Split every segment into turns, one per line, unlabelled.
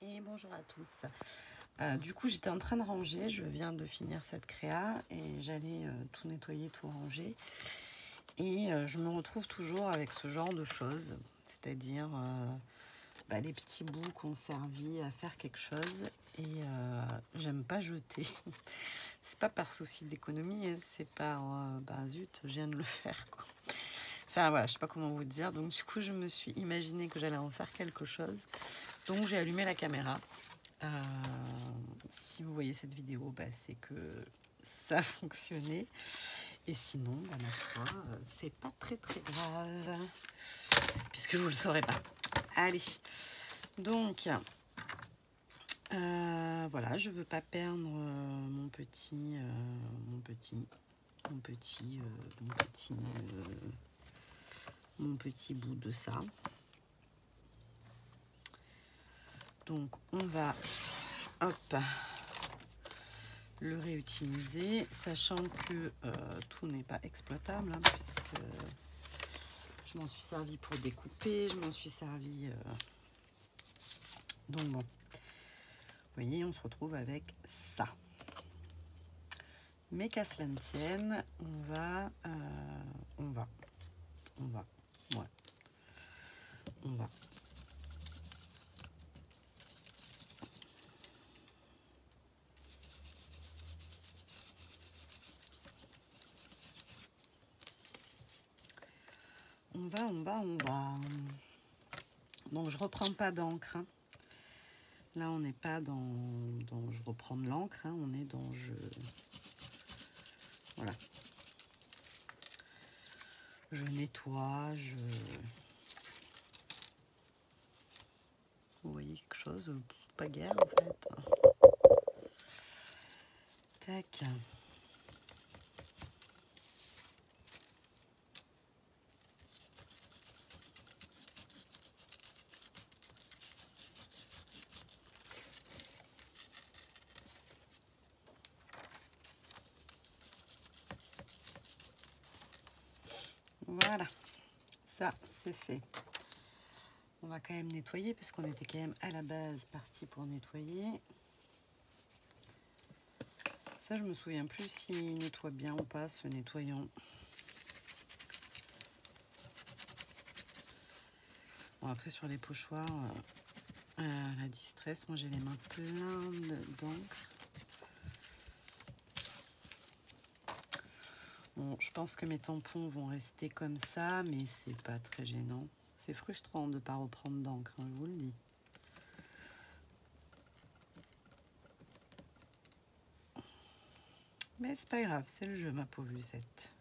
Et bonjour à tous. Du coup, j'étais en train de ranger, je viens de finir cette créa et j'allais tout nettoyer, tout ranger. Et je me retrouve toujours avec ce genre de choses, c'est-à-dire les petits bouts qui ont servi à faire quelque chose et j'aime pas jeter. C'est pas par souci d'économie, hein, c'est par zut, je viens de le faire quoi. Enfin voilà, je sais pas comment vous dire. Donc du coup, je me suis imaginé que j'allais en faire quelque chose. Donc j'ai allumé la caméra. Si vous voyez cette vidéo, c'est que ça a fonctionné. Et sinon, ma foi, c'est pas très grave. Puisque vous le saurez pas. Allez. Donc, voilà, je veux pas perdre mon petit bout de ça. Donc on va le réutiliser, sachant que tout n'est pas exploitable, hein, puisque je m'en suis servi pour découper, je m'en suis servi donc bon, vous voyez, on se retrouve avec ça. Mais qu'à cela ne tienne, on va donc je reprends pas d'encre, hein. Là on n'est pas dans je reprends de l'encre, hein. On est dans voilà, je nettoie, vous voyez quelque chose, pas guère en fait. Tac. Voilà, ça c'est fait. On va quand même nettoyer parce qu'on était quand même à la base parti pour nettoyer. Ça, je me souviens plus s'il nettoie bien ou pas ce nettoyant. Bon, après sur les pochoirs, la distress, moi j'ai les mains pleines d'encre. Bon, je pense que mes tampons vont rester comme ça, mais c'est pas très gênant. C'est frustrant de ne pas reprendre d'encre, hein, je vous le dis. Mais c'est pas grave, c'est le jeu, ma pauvre Lucette.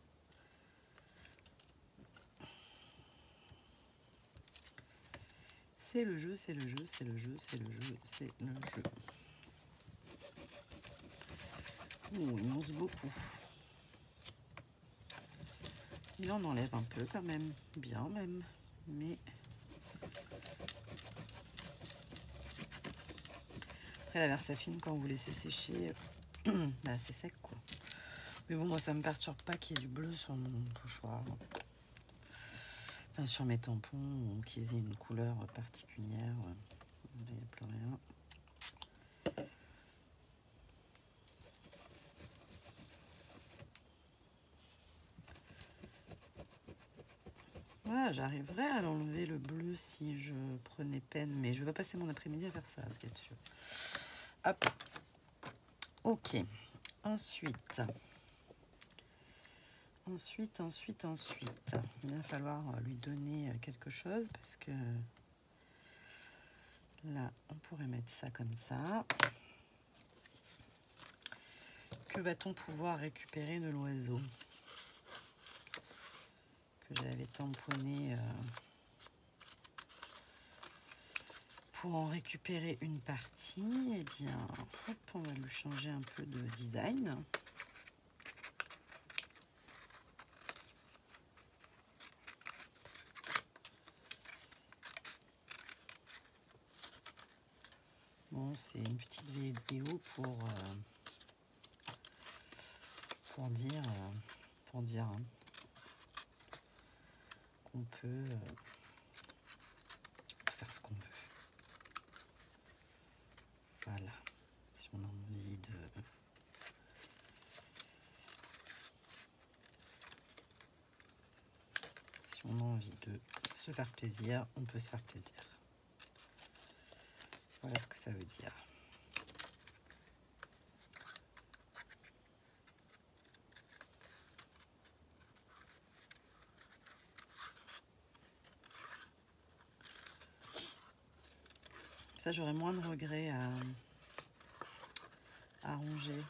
C'est le jeu, c'est le jeu, c'est le jeu, c'est le jeu, c'est le jeu. Ouh, il mousse beaucoup. Il en enlève un peu quand même, bien même, mais... Après la versafine, quand vous laissez sécher, c'est sec quoi. Mais bon, moi ça me perturbe pas qu'il y ait du bleu sur mon pochoir. Enfin sur mes tampons, ou qu'ils aient une couleur particulière. Il n'y a plus rien. Ouais, j'arriverais à l'enlever le bleu si je prenais peine, mais je vais passer mon après-midi à faire ça, ce qu'il y a dessus. Hop. Ok. Ensuite, il va falloir lui donner quelque chose parce que là, on pourrait mettre ça comme ça. Que va-t-on pouvoir récupérer de l'oiseau que j'avais tamponné pour en récupérer une partie? Eh bien, hop, on va lui changer un peu de design. Bon, c'est une petite vidéo pour dire hein, qu'on peut faire ce qu'on veut. Voilà. Si on a envie de... Si on a envie de se faire plaisir, on peut se faire plaisir. Voilà ce que ça veut dire. Ça, j'aurais moins de regrets à ranger.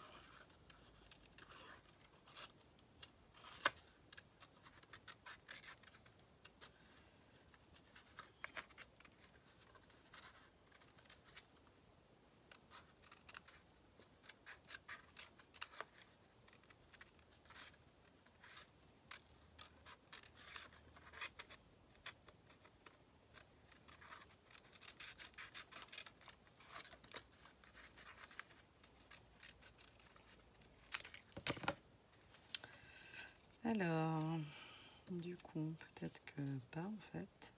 Alors, du coup, peut-être que pas en fait.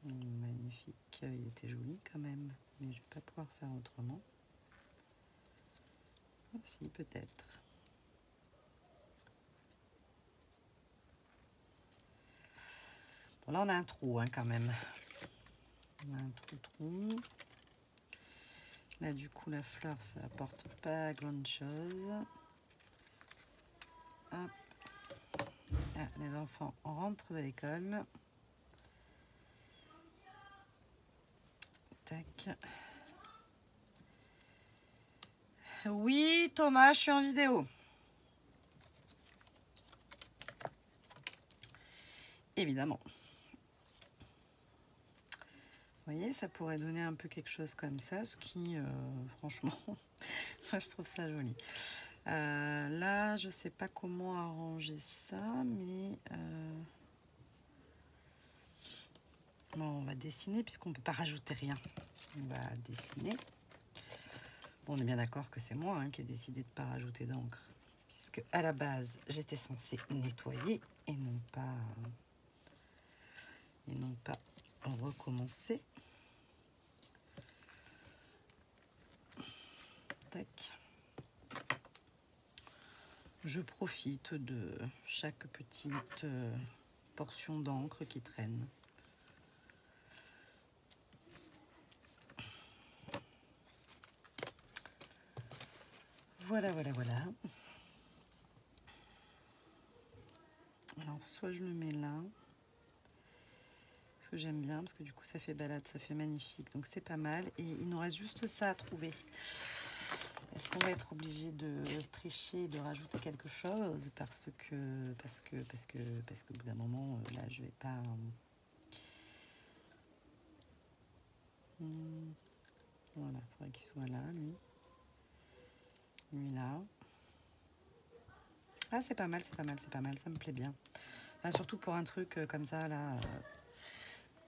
Magnifique, il était joli quand même, mais je vais pas pouvoir faire autrement. Ah, si, peut-être. Bon, là, on a un trou hein, quand même. On a un trou. Là, du coup, la fleur, ça apporte pas grand chose. Hop. Ah, les enfants rentrent de l'école. Tac. Oui, Thomas, je suis en vidéo. Évidemment. Vous voyez, ça pourrait donner un peu quelque chose comme ça, ce qui, franchement, moi, je trouve ça joli. Là, je sais pas comment arranger ça, mais bon, on va dessiner puisqu'on ne peut pas rajouter rien. On va dessiner. Bon, on est bien d'accord que c'est moi hein, qui ai décidé de ne pas rajouter d'encre, puisque à la base, j'étais censée nettoyer et non pas recommencer. Tac. Je profite de chaque petite portion d'encre qui traîne. Voilà. Alors, soit je le mets là, parce que j'aime bien, parce que du coup, ça fait balade, ça fait magnifique. Donc, c'est pas mal. Et il nous reste juste ça à trouver. Est-ce qu'on va être obligé de tricher, de rajouter quelque chose parce que au bout d'un moment, là, je vais pas... Voilà, il faudrait qu'il soit là, lui. Lui, là. Ah, c'est pas mal, ça me plaît bien. Enfin, surtout pour un truc comme ça, là,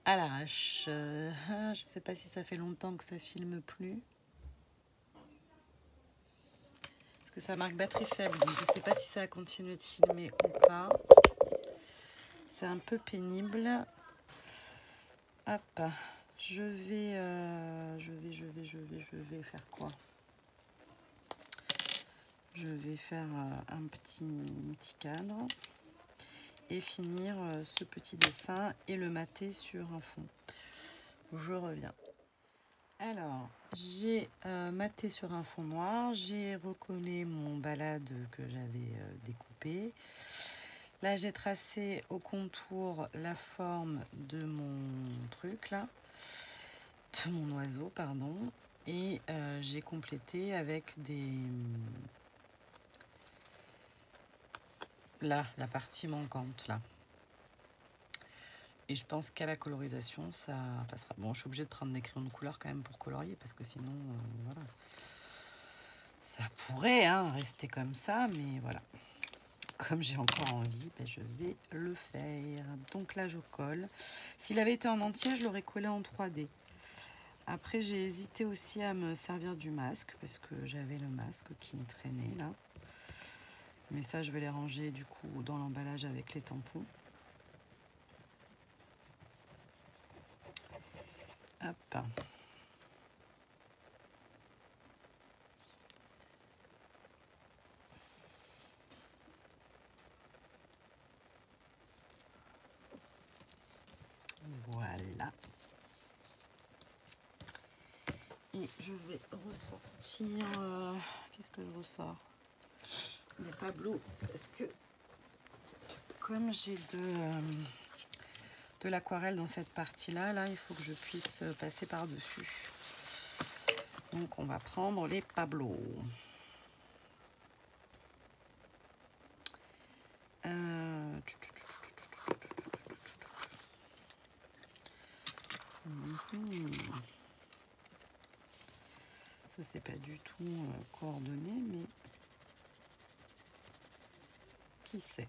à l'arrache. Je sais pas si ça fait longtemps que ça filme plus. Parce que ça marque batterie faible, donc je sais pas si ça a continué de filmer ou pas. C'est un peu pénible. Hop, je vais faire quoi? Je vais faire un petit cadre et finir ce petit dessin et le mater sur un fond. Je reviens. Alors, j'ai maté sur un fond noir, j'ai recollé mon balade que j'avais découpé. Là, j'ai tracé au contour la forme de mon truc, là, de mon oiseau, pardon. Et j'ai complété avec des... Là, la partie manquante, là. Et je pense qu'à la colorisation, ça passera. Bon, je suis obligée de prendre des crayons de couleur quand même pour colorier, parce que sinon, voilà. Ça pourrait hein, rester comme ça, mais voilà. Comme j'ai encore envie, ben, je vais le faire. Donc là, je colle. S'il avait été en entier, je l'aurais collé en 3D. Après, j'ai hésité aussi à me servir du masque, parce que j'avais le masque qui traînait là. Mais ça, je vais les ranger du coup dans l'emballage avec les tampons. Hop. Voilà. Et je vais ressortir... qu'est-ce que je ressors? Les Pablo, parce que comme j'ai de l'aquarelle dans cette partie-là, là, il faut que je puisse passer par-dessus. Donc, on va prendre les Pablo. Ça, c'est pas du tout coordonné, mais qui sait?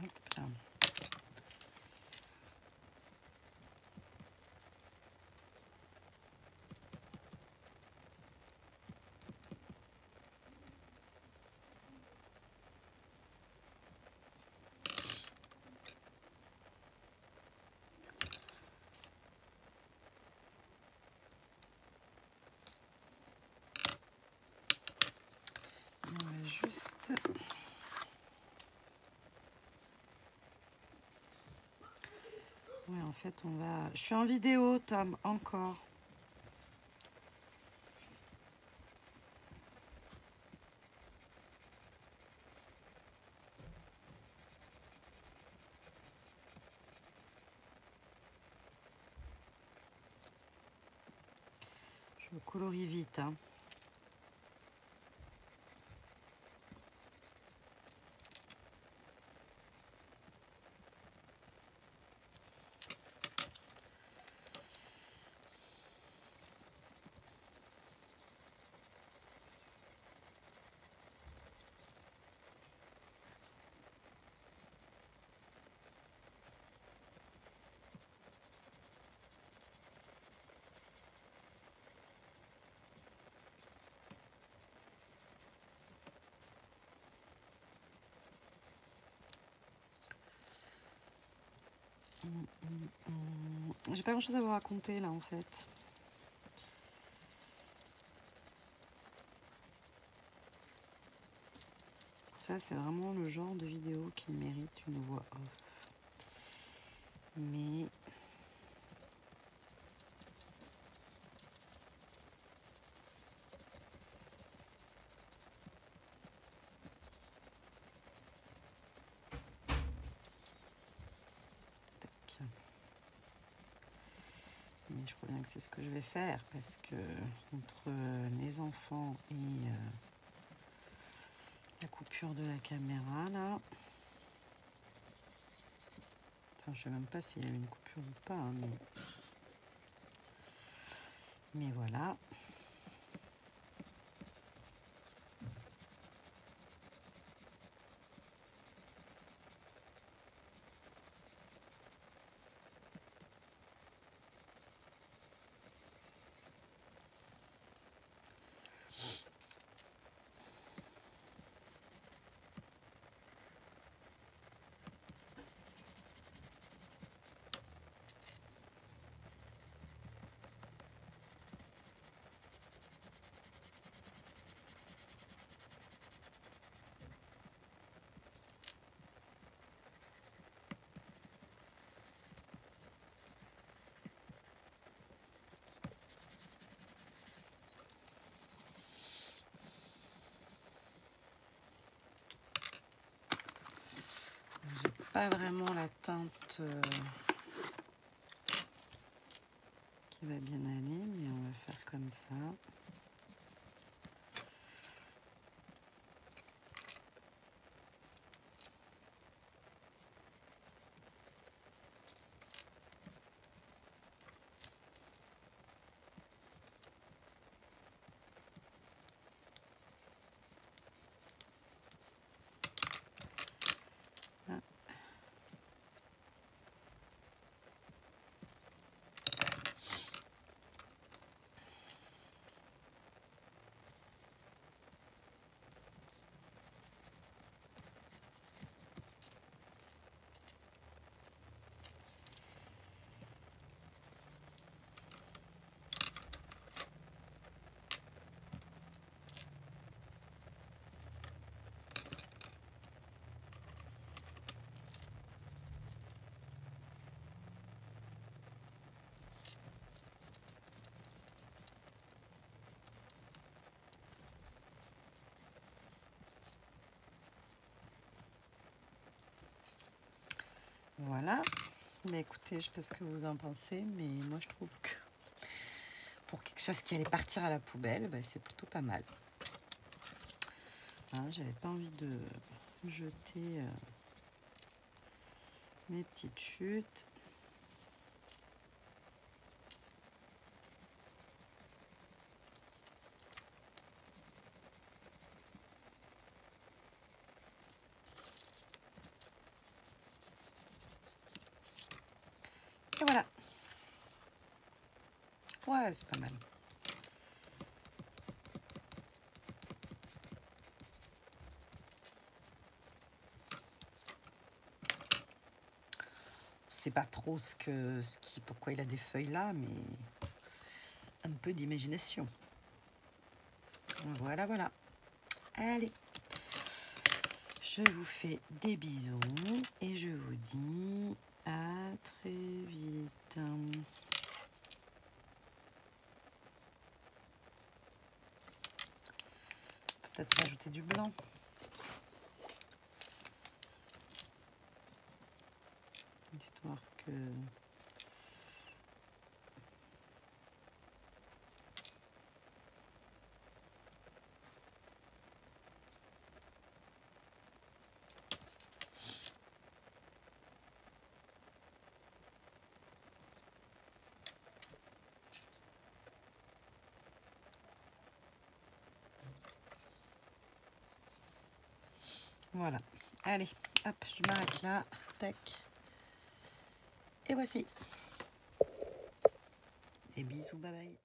Hop. On va juste... Ouais, en fait, on va... Je suis en vidéo, Tom, encore. Je colorie vite, hein. J'ai pas grand chose à vous raconter là en fait. Ça c'est vraiment le genre de vidéo qui mérite une voix off. Mais je crois bien que c'est ce que je vais faire parce que entre les enfants et la coupure de la caméra là, enfin je sais même pas s'il y a eu une coupure ou pas, hein, mais voilà. J'ai pas vraiment la teinte qui va bien aller, mais on va faire comme ça. Voilà. Mais écoutez, je sais pas ce que vous en pensez, mais moi je trouve que pour quelque chose qui allait partir à la poubelle, bah, c'est plutôt pas mal. Hein, j'avais pas envie de jeter mes petites chutes. Et voilà. Ouais, c'est pas mal. Je sais pas trop pourquoi il a des feuilles là, mais un peu d'imagination. Voilà, voilà. Allez, je vous fais des bisous et je vous dis à très vite. Peut-être rajouter du blanc. Histoire que... Voilà. Allez, hop, je m'arrête là. Tac. Et voici. Et bisous, bye bye.